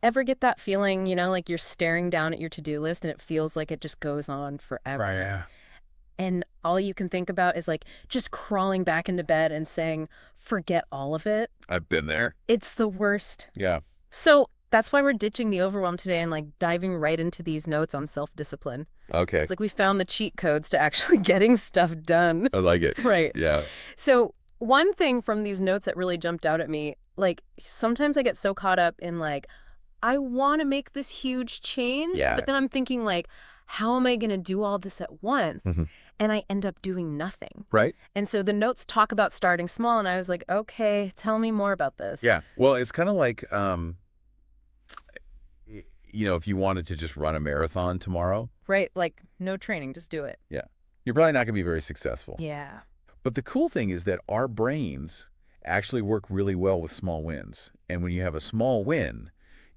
Ever get that feeling, like you're staring down at your to-do list and it feels like it just goes on Right, forever? yeah. And all you can think about is like just crawling back into bed and saying, forget all of it. I've been there. It's the worst. Yeah. So that's why we're ditching the overwhelm today and like diving right into these notes on self-discipline. Okay. It's like we found the cheat codes to actually getting stuff done. I like it. Right. Yeah. So one thing from these notes that really jumped out at me, like sometimes I get so caught up in like, I want to make this huge change, Yeah. but then I'm thinking like, how am I going to do all this at once? hmm And I end up doing nothing. Right? And so the notes talk about starting small, and I was like, okay, tell me more about this. Yeah. Well, it's kind of like, if you wanted to just run a marathon tomorrow, Right? Like, no training, just do it. yeah, you're probably not going to be very successful. Yeah. But the cool thing is that our brains actually work really well with small wins. And when you have a small win,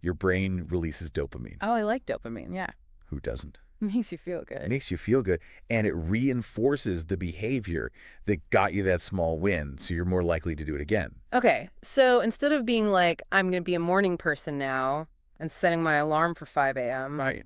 your brain releases dopamine. Oh, I like dopamine. Yeah. Who doesn't? Makes you feel It good. makes you feel good, and it reinforces the behavior that got you that small win, so you're more likely to do it again. Okay. So instead of being like, I'm going to be a morning person now and setting my alarm for 5 a.m., Right.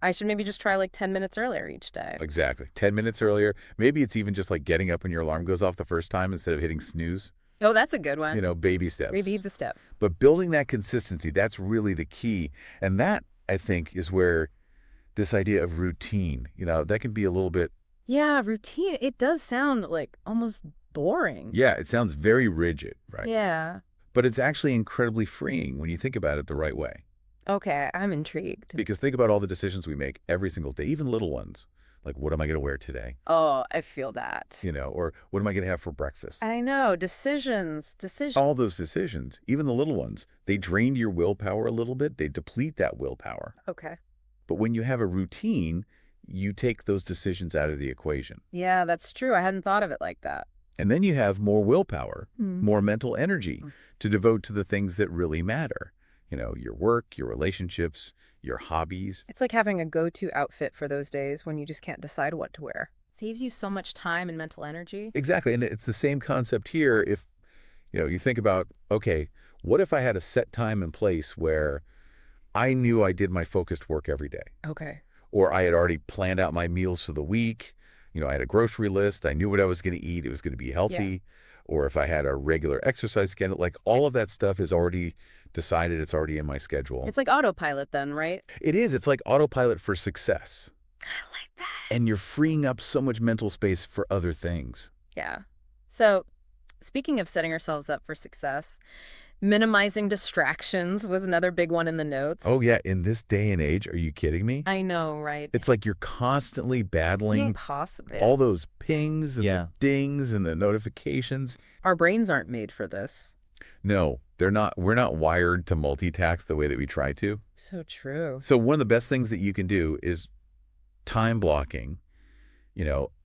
I should maybe just try like 10 minutes earlier each day. Exactly. 10 minutes earlier. Maybe it's even just like getting up when your alarm goes off the first time instead of hitting snooze. Oh, that's a good one. Baby Repeat steps. the step. But building that consistency, that's really the key. And that, I think, is where this idea of routine, that can be a little bit, Yeah, routine. It does sound like almost boring. yeah, it sounds very rigid, right? Yeah. But it's actually incredibly freeing when you think about it the right way. Okay, I'm intrigued. Because think about all the decisions we make every single day, even little ones. Like, what am I going to wear today? Oh, I feel that. Or what am I going to have for breakfast? I know. Decisions. Decisions. All those decisions, even the little ones, they drain your willpower a little bit. They deplete that willpower. Okay. But when you have a routine, you take those decisions out of the equation. Yeah, that's true. I hadn't thought of it like that. And then you have more willpower, Mm. more mental energy to devote to the things that really matter. Your work, your relationships, your hobbies. It's like having a go-to outfit for those days when you just can't decide what to wear. Saves you so much time and mental energy. Exactly. And it's the same concept here. If, you think about, okay, what if I had a set time and place where I knew I did my focused work every day, Okay. or I had already planned out my meals for the week. I had a grocery list. I knew what I was going to eat. It was going to be Yeah. healthy. Or if I had a regular exercise schedule, like all of that stuff is already decided. It's already in my schedule. It's like autopilot then, right? It is. It's like autopilot for success. I like that. And you're freeing up so much mental space for other things. Yeah. So, speaking of setting ourselves up for success, minimizing distractions was another big one in the notes. Oh, yeah. In this day and age, are you kidding me? I know, right? It's like you're constantly battling Impossible. all those pings and Yeah. the dings and the notifications. Our brains aren't made for this. No, they're not. We're not wired to multitask the way that we try to. So true. So one of the best things that you can do is time blocking.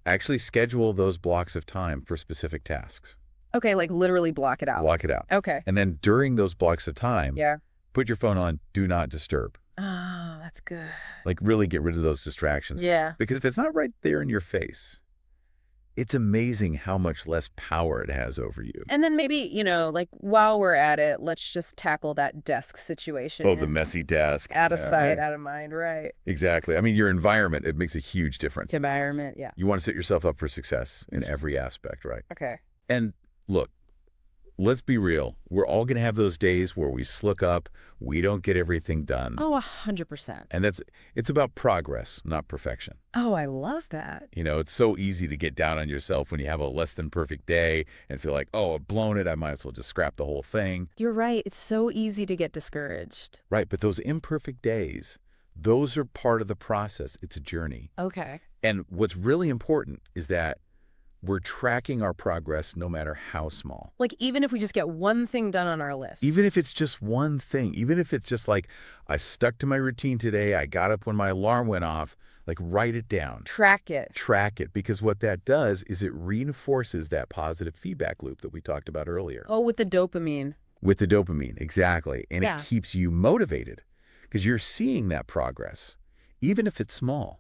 Actually schedule those blocks of time for specific tasks. Okay, like literally block it out. Block it out. Okay. And then during those blocks of time, Yeah. put your phone on do not disturb. Oh, that's good. Like really get rid of those distractions. Yeah. Because if it's not right there in your face, it's amazing how much less power it has over you. And then maybe, like while we're at it, let's just tackle that desk situation. Oh, the messy desk. Out of Yeah. sight, out of mind, right? Exactly. I mean, your environment, it makes a huge difference. Environment, yeah. You want to set yourself up for success in every aspect, right? Okay. And look, let's be real. We're all going to have those days where we slick up, we don't get everything done. Oh, 100%. And it's about progress, not perfection. Oh, I love that. It's so easy to get down on yourself when you have a less than perfect day and feel like, oh, I've blown it. I might as well just scrap the whole thing. You're right. It's so easy to get discouraged. Right. But those imperfect days, those are part of the process. It's a journey. Okay. And what's really important is that we're tracking our progress no matter how small. Like even if we just get one thing done on our list. Even if it's just one thing, even if it's just like, I stuck to my routine today, I got up when my alarm went off, like write it down. Track it. Track it, because what that does is it reinforces that positive feedback loop that we talked about earlier. Oh, with the dopamine. With the dopamine, exactly. And Yeah. it keeps you motivated because you're seeing that progress, even if it's small.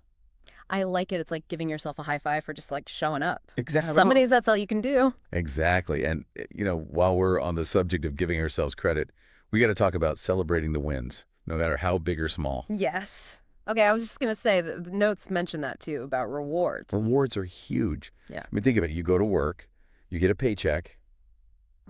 I like it. It's like giving yourself a high five for just like showing up. Exactly. Some days that's all you can do. Exactly. And, while we're on the subject of giving ourselves credit, we got to talk about celebrating the wins. no matter how big or small. Yes. Okay, I was just going to say that the notes mention that too about rewards. Rewards are huge. Yeah. I mean, think of it. You go to work, you get a paycheck.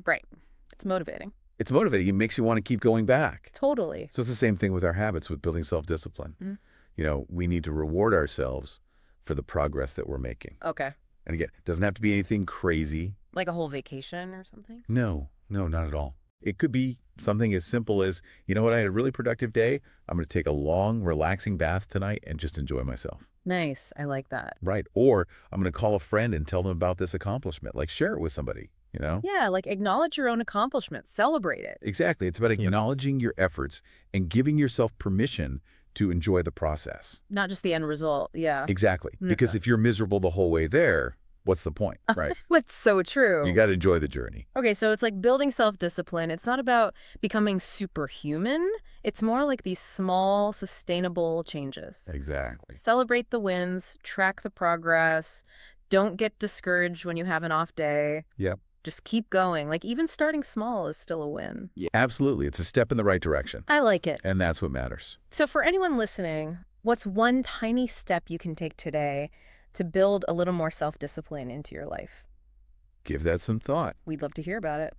Right. It's motivating. It's motivating. It makes you want to keep going back. Totally. So it's the same thing with our habits, with building self-discipline. Mm. We need to reward ourselves for the progress that we're making. Okay. And again, it doesn't have to be anything crazy. Like a whole vacation or something? No, not at all. It could be something as simple as, you know what, I had a really productive day. I'm going to take a long, relaxing bath tonight and just enjoy myself. Nice. I like that. Right. Or I'm going to call a friend and tell them about this accomplishment. Like share it with somebody. Yeah, like acknowledge your own accomplishments. Celebrate it. Exactly. It's about acknowledging your efforts and giving yourself permission to enjoy the process. Not just the end result. Yeah. Exactly. Because if you're miserable the whole way there, what's the point, right? That's so true. You got to enjoy the journey. Okay, so it's like building self-discipline. It's not about becoming superhuman. It's more like these small, sustainable changes. Exactly. Celebrate the wins, track the progress. Don't get discouraged when you have an off day. Yep. Just keep going. Like even starting small is still a win. Yeah. Absolutely. It's a step in the right direction. I like it. And that's what matters. So for anyone listening, what's one tiny step you can take today to build a little more self-discipline into your life? Give that some thought. We'd love to hear about it.